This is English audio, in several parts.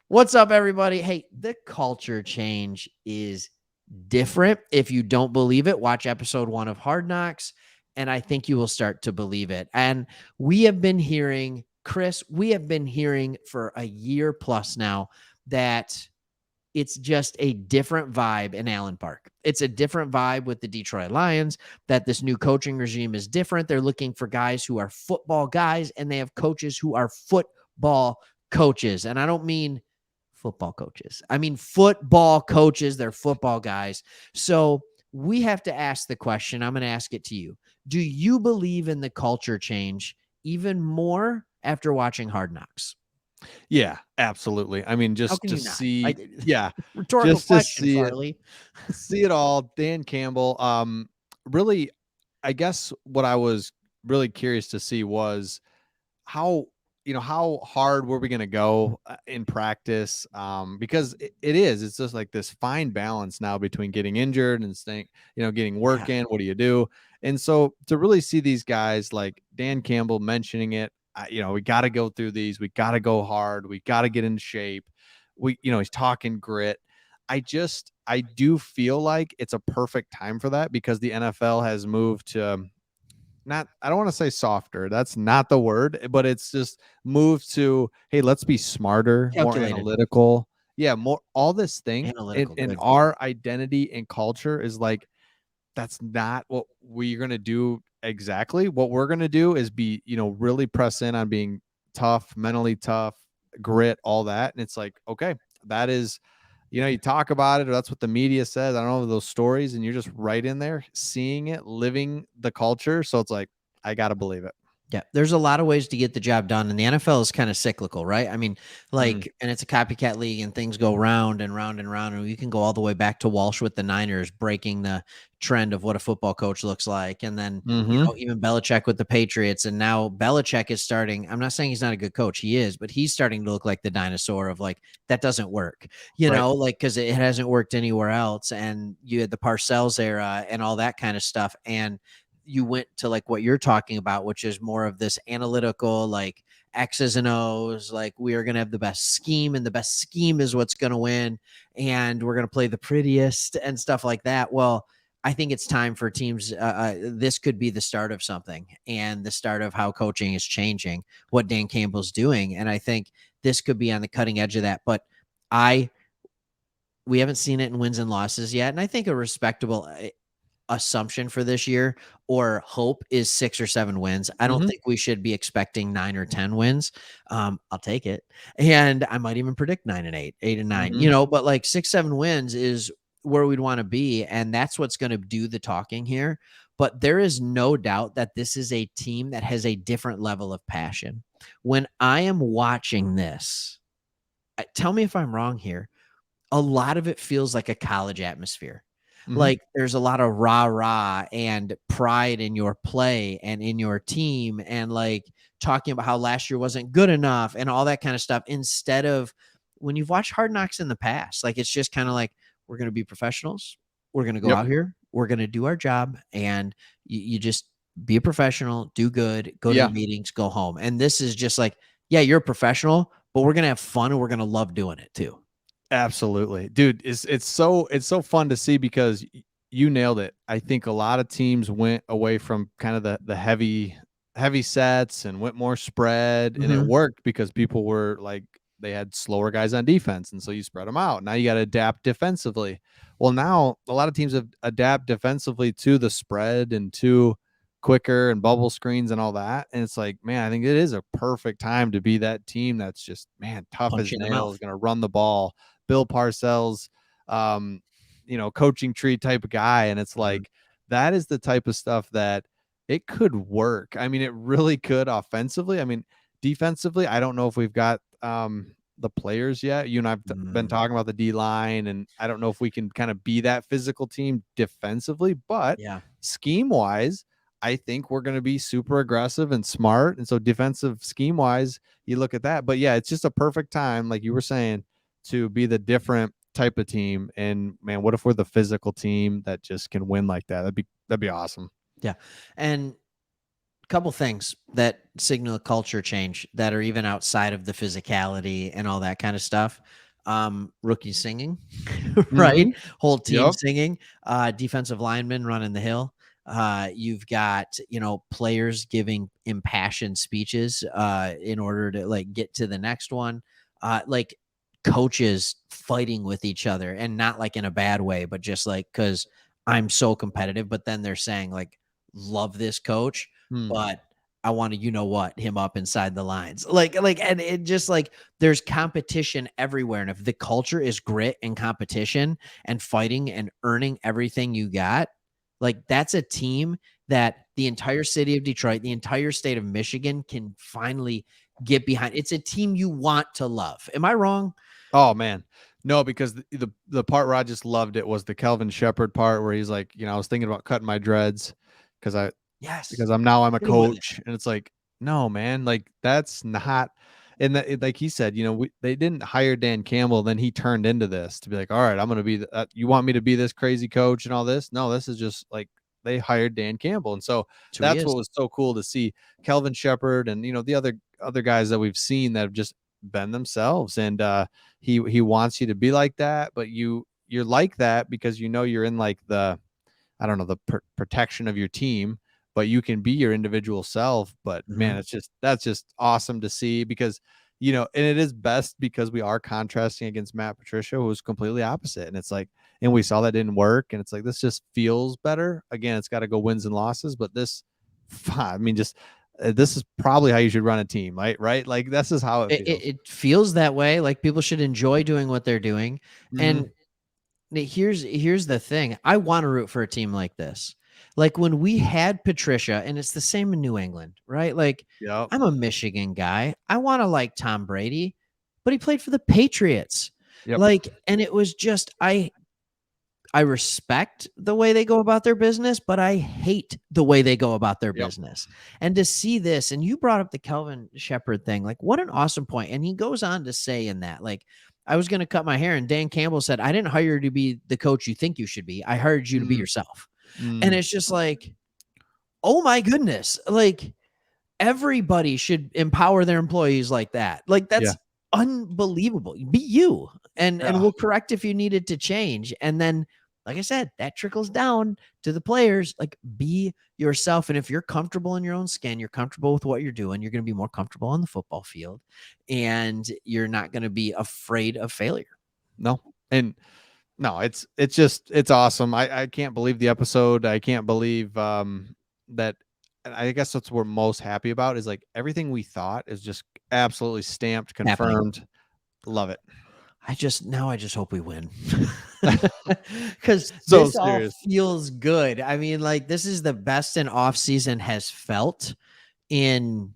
What's up, everybody? Hey, the culture change is different. If you don't believe it, watch episode 1 of Hard Knocks, and I think you will start to believe it. And we have been hearing, Chris, we have been hearing for a year plus now that it's just a different vibe in Allen Park. It's a different vibe with the Detroit Lions, that this new coaching regime is different. They're looking for guys who are football guys, and they have coaches who are football coaches. And I don't mean football coaches. I mean football coaches. They're football guys. So we have to ask the question. I'm going to ask it to you. Do you believe in the culture change even more after watching Hard Knocks? Yeah, absolutely. I mean, How just can to you not? see, yeah, Rhetorical just to question, see it, Farley. all. Dan Campbell. Really, I guess what I was really curious to see was how how hard were we going to go in practice? Because it's just like this fine balance now between getting injured and staying, getting work Yeah. in. What do you do? And so to really see these guys like Dan Campbell mentioning it, we got to go through these. We got to go hard. We got to get into shape. He's talking grit. I do feel like it's a perfect time for that because the NFL has moved to not, I don't want to say softer. That's not the word, but it's just moved to, hey, let's be smarter, more Calculated. analytical. Yeah, more all this thing in, Analytical. in Good. our identity and culture is like that's not what we're gonna do exactly. What we're gonna do is be, really press in on being tough, mentally tough, grit, all that. And it's like, okay, that is, you talk about it, or that's what the media says. I don't know those stories, and you're just right in there, seeing it, living the culture. So it's like, I gotta believe it. Yeah, there's a lot of ways to get the job done, and the NFL is kind of cyclical, right? I mean, Mhm. and it's a copycat league, and things go round and round and round, and you can go all the way back to Walsh with the Niners breaking the trend of what a football coach looks like, and then Mhm. even Belichick with the Patriots, and now Belichick is starting. I'm not saying he's not a good coach, he is, but he's starting to look like the dinosaur of like that doesn't work, Right. like because it hasn't worked anywhere else, and you had the Parcells era and all that kind of stuff, and you went to like what you're talking about, which is more of this analytical, like X's and O's, like we are going to have the best scheme, and the best scheme is what's going to win. And we're going to play the prettiest and stuff like that. Well, I think it's time for teams. This could be the start of something, and the start of how coaching is changing, what Dan Campbell's doing. And I think this could be on the cutting edge of that. But I, we haven't seen it in wins and losses yet. And I think a respectable assumption for this year or hope is 6 or 7 wins. I don't Mhm. think we should be expecting 9 or 10 wins. I'll take it. And I might even predict 9 and 8, 8 and 9, Mhm. but like 6, 7 wins is where we'd want to be. And that's what's going to do the talking here. But there is no doubt that this is a team that has a different level of passion. When I am watching this, tell me if I'm wrong here, a lot of it feels like a college atmosphere. Mhm. Like there's a lot of rah-rah and pride in your play and in your team, and like talking about how last year wasn't good enough and all that kind of stuff, instead of when you've watched Hard Knocks in the past, like it's just kind of like, we're going to be professionals. We're going to go Yep. out here. We're going to do our job, and you just be a professional, do good, go to the Yeah. meetings, go home. And this is just like, yeah, you're a professional, but we're going to have fun, and we're going to love doing it too. Absolutely. Dude, it's so fun to see because you nailed it. I think a lot of teams went away from kind of the heavy sets and went more spread, and it Mhm. worked because people were like they had slower guys on defense, and so you spread them out. Now you got to adapt defensively. Well, now a lot of teams have adapt defensively to the spread and to quicker and bubble screens and all that. And it's like, man, I think it is a perfect time to be that team that's just, man, tough Punch as you in the nails, mouth. going to run the ball. Bill Parcells, um, coaching tree type of guy. And it's Mhm. like, that is the type of stuff that it could work. I mean, it really could offensively. I mean, defensively, I don't know if we've got the players yet. You and I've been Mm. talking about the D line, and I don't know if we can kind of be that physical team defensively, but Yeah. scheme wise, I think we're going to be super aggressive and smart. And so, defensive scheme wise, you look at that. But yeah, it's just a perfect time, like you were saying, to be the different type of team. And man, what if we're the physical team that just can win like that? That'd be awesome. Yeah. And couple things that signal a culture change that are even outside of the physicality and all that kind of stuff. Rookie singing, right? Mhm. Whole team Yep. singing, defensive linemen running the hill. You've got, players giving impassioned speeches in order to like get to the next one. Like coaches fighting with each other, and not like in a bad way, but just like because I'm so competitive, but then they're saying like, love this coach, Hmm. but I want to, him up inside the lines. And it just like there's competition everywhere. And if the culture is grit and competition and fighting and earning everything you got, like that's a team that the entire city of Detroit, the entire state of Michigan can finally get behind. It's a team you want to love. Am I wrong? Oh man. No, because the part where I just loved it was the Kelvin Shepherd part where he's like, I was thinking about cutting my dreads because I Yes. because I'm a Hit him with it. coach, and it's like, no, man, like that's not. And that, like he said, they didn't hire Dan Campbell, then he turned into this to be like, all right, I'm gonna be. You want me to be this crazy coach and all this? No, this is just like they hired Dan Campbell, and so That's who he that's is. what was so cool to see Kelvin Shepherd and the other guys that we've seen that have just been themselves, and he wants you to be like that, but you're like that because you're in like the I don't know, the protection of your team, but you can be your individual self. But Mhm. man, that's just awesome to see because, and it is best because we are contrasting against Matt Patricia, who was completely opposite. And it's like, and we saw that didn't work. And it's like, this just feels better. Again, it's got to go wins and losses, but I mean, just this is probably how you should run a team, right? Right. Like, this is how it It, it, feels. it feels that way. Like people should enjoy doing what they're doing. And Hmm. here's the thing. I want to root for a team like this. Like when we had Patricia, and it's the same in New England, right? Like Yep. I'm a Michigan guy. I want to like Tom Brady, but he played for the Patriots. Yep. Like, and it was just I respect the way they go about their business, but I hate the way they go about their Yep. business. And to see this, and you brought up the Kelvin Shepherd thing, like what an awesome point. And he goes on to say in that, like, I was going to cut my hair, and Dan Campbell said, I didn't hire you to be the coach you think you should be. I hired you to be Mm, yourself. And mm, it's just like, oh my goodness. Like, everybody should empower their employees like that. Like yeah. that's unbelievable. Be you. And Yeah. we'll correct if you needed to change. And then like I said, that trickles down to the players. Like be yourself. And if you're comfortable in your own skin, you're comfortable with what you're doing, you're going to be more comfortable on the football field and you're not going to be afraid of failure. No. And no, it's awesome. I can't believe the episode. I can't believe that. I guess that's what we're most happy about is like everything we thought is just absolutely stamped, Happening. confirmed. Love it. I just hope we win. Cuz So this all serious. feels good. I mean, like this is the best an off season has felt in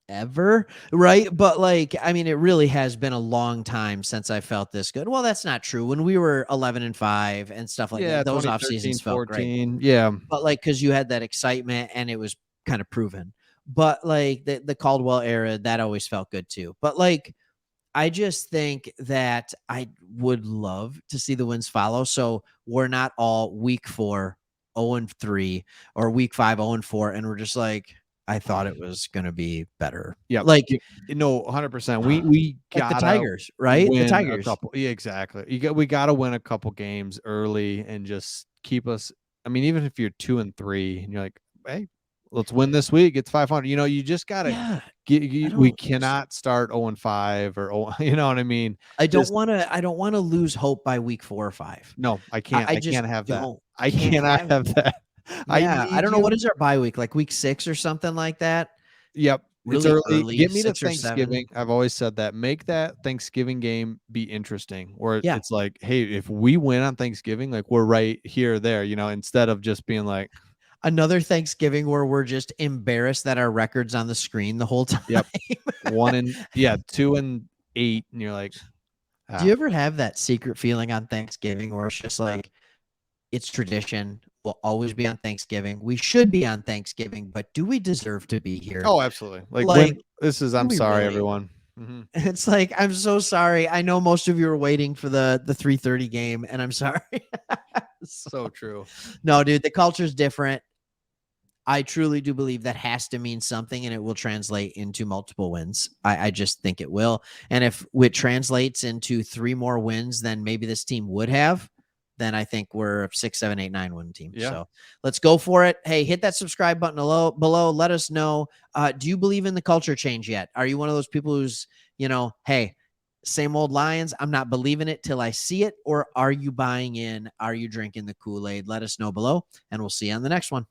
ever, right? But like, I mean, it really has been a long time since I felt this good. Well, that's not true. When we were 11-5 and stuff like Yeah, that, those off 2013, seasons felt great. 14. Yeah. But like, cause you had that excitement and it was kind of proven. But like the Caldwell era, that always felt good too. But like, I just think that I would love to see the wins follow. So we're not all week 4, 0-3, or week 5, 0-4. And we're just like, I thought it was going to be better. Yep. Like, No, 100%. We like the gotta Tigers, right? The win a Tigers. couple. Yeah, exactly. We gotta win a couple games early and just keep us. I mean, even if you're 2-3 and you're like, hey, let's win this week. It's 500. You just gotta Yeah. I we don't, cannot start 0-5 or you know what I mean? Just I don't want to lose hope by week 4 or 5. no, I I just can't have that. don't, I can't cannot have it. have that. I Yeah. I need don't know. What you. is our bye week? Like week 6 or something like that? Yep. It's Really early. early, Get me to 6 or 7. Thanksgiving. I've always said that. Make that Thanksgiving game be interesting. Where Yeah. it's like, hey, if we win on Thanksgiving, like we're right here or there, instead of just being like, Another Thanksgiving where we're just embarrassed that our record's on the screen the whole time. yep, 2-8, and you're like, Do you ah, ever have that secret feeling on Thanksgiving where it's just like, it's tradition. We'll always be on Thanksgiving. We should be on Thanksgiving, but do we deserve to be here? oh, absolutely. Like Like, when this is, do I'm we sorry, really? everyone. Hmm. It's like, I'm so sorry. I know most of you are waiting for the 3:30 game, and I'm sorry. So, So true. no, dude, the culture's different. I truly do believe that has to mean something, and it will translate into multiple wins. I just think it will. And if it translates into 3 more wins than maybe this team would have, then I think we're a 6, 7, 8, 9 win team. Yeah. So let's go for it. Hey, hit that subscribe button below. Let us know. Do you believe in the culture change yet? Are you one of those people who's, hey, same old Lions, I'm not believing it till I see it? Or are you buying in? Are you drinking the Kool-Aid? Let us know below, and we'll see you on the next one.